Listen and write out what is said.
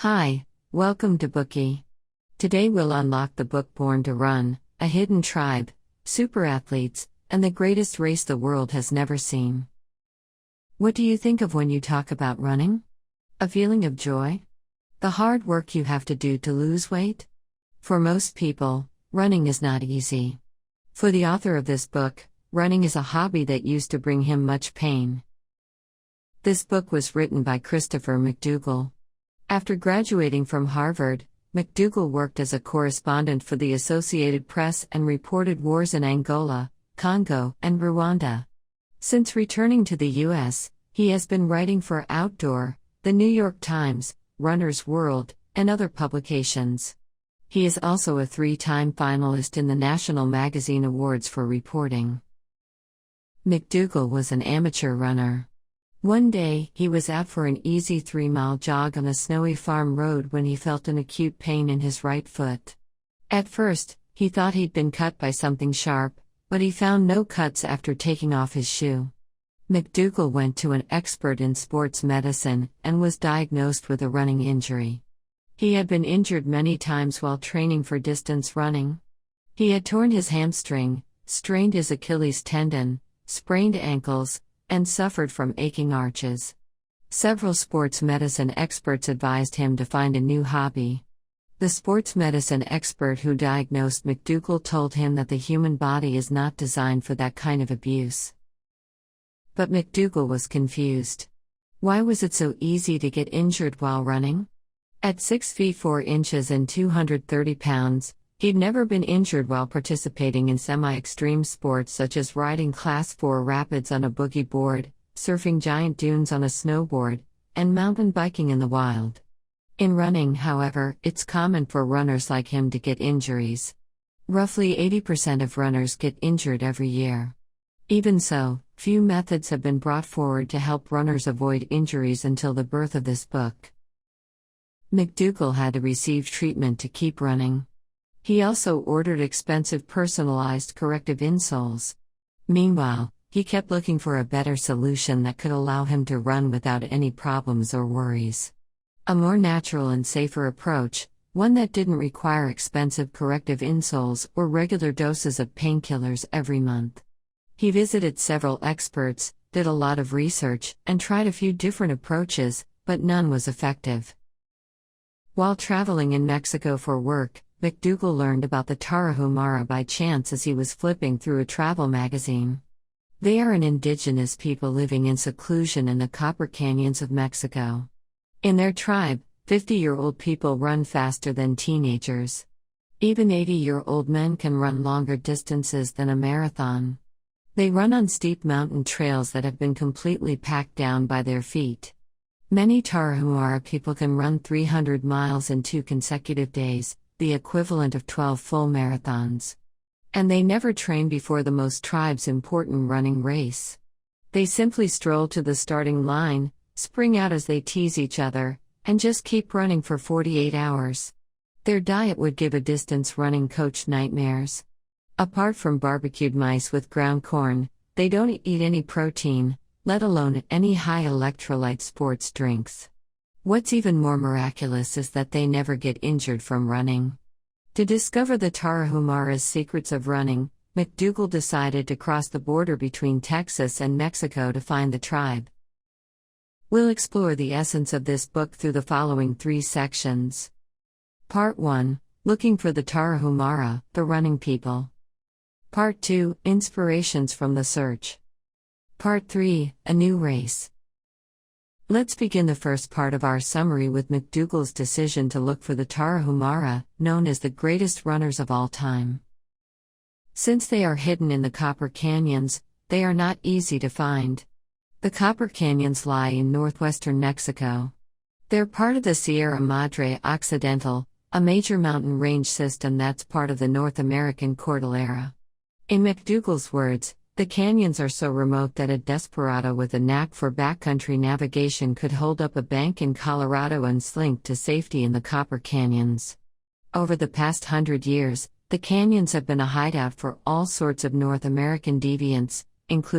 Hi, welcome to Bookie. Today we'll unlock the book Born to Run, a hidden tribe, super athletes, and the greatest race the world has never seen. What do you think of when you talk about running? A feeling of joy? The hard work you have to do to lose weight? For most people, running is not easy. For the author of this book, running is a hobby that used to bring him much pain. This book was written by Christopher McDougall. After graduating from Harvard, McDougall worked as a correspondent for the Associated Press and reported wars in Angola, Congo, and Rwanda. Since returning to the U.S., he has been writing for Outdoor, The New York Times, Runner's World, and other publications. He is also a 3-time finalist in the National Magazine Awards for reporting. McDougall was an amateur runner. One day, he was out for an easy 3-mile jog on a snowy farm road when he felt an acute pain in his right foot. At first, he thought he'd been cut by something sharp, but he found no cuts after taking off his shoe. McDougall went to an expert in sports medicine and was diagnosed with a running injury. He had been injured many times while training for distance running. He had torn his hamstring, strained his Achilles tendon, sprained ankles, and suffered from aching arches. Several sports medicine experts advised him to find a new hobby. The sports medicine expert who diagnosed McDougall told him that the human body is not designed for that kind of abuse. But McDougall was confused. Why was it so easy to get injured while running? At 6 feet 4 inches and 230 pounds, he'd never been injured while participating in semi-extreme sports such as riding Class 4 rapids on a boogie board, surfing giant dunes on a snowboard, and mountain biking in the wild. In running, however, it's common for runners like him to get injuries. Roughly 80% of runners get injured every year. Even so, few methods have been brought forward to help runners avoid injuries until the birth of this book. McDougall had to receive treatment to keep running. He also ordered expensive personalized corrective insoles. Meanwhile, he kept looking for a better solution that could allow him to run without any problems or worries. A more natural and safer approach, one that didn't require expensive corrective insoles or regular doses of painkillers every month. He visited several experts, did a lot of research, and tried a few different approaches, but none was effective. While traveling in Mexico for work, McDougall learned about the Tarahumara by chance as he was flipping through a travel magazine. They are an indigenous people living in seclusion in the copper canyons of Mexico. In their tribe, 50-year-old people run faster than teenagers. Even 80-year-old men can run longer distances than a marathon. They run on steep mountain trails that have been completely packed down by their feet. Many Tarahumara people can run 300 miles in 2 consecutive days, the equivalent of 12 full marathons. And they never train before the most tribe's important running race. They simply stroll to the starting line, spring out as they tease each other, and just keep running for 48 hours. Their diet would give a distance running coach nightmares. Apart from barbecued mice with ground corn, they don't eat any protein, let alone any high electrolyte sports drinks. What's even more miraculous is that they never get injured from running. To discover the Tarahumara's secrets of running, McDougall decided to cross the border between Texas and Mexico to find the tribe. We'll explore the essence of this book through the following 3 sections. Part 1, Looking for the Tarahumara, the running people. Part 2, Inspirations from the search. Part 3, A new race. Let's begin the first part of our summary with McDougall's decision to look for the Tarahumara, known as the greatest runners of all time. Since they are hidden in the Copper Canyons, they are not easy to find. The Copper Canyons lie in northwestern Mexico. They're part of the Sierra Madre Occidental, a major mountain range system that's part of the North American Cordillera. In McDougall's words, the canyons are so remote that a desperado with a knack for backcountry navigation could hold up a bank in Colorado and slink to safety in the Copper Canyons. Over the past 100 years, the canyons have been a hideout for all sorts of North American deviants, including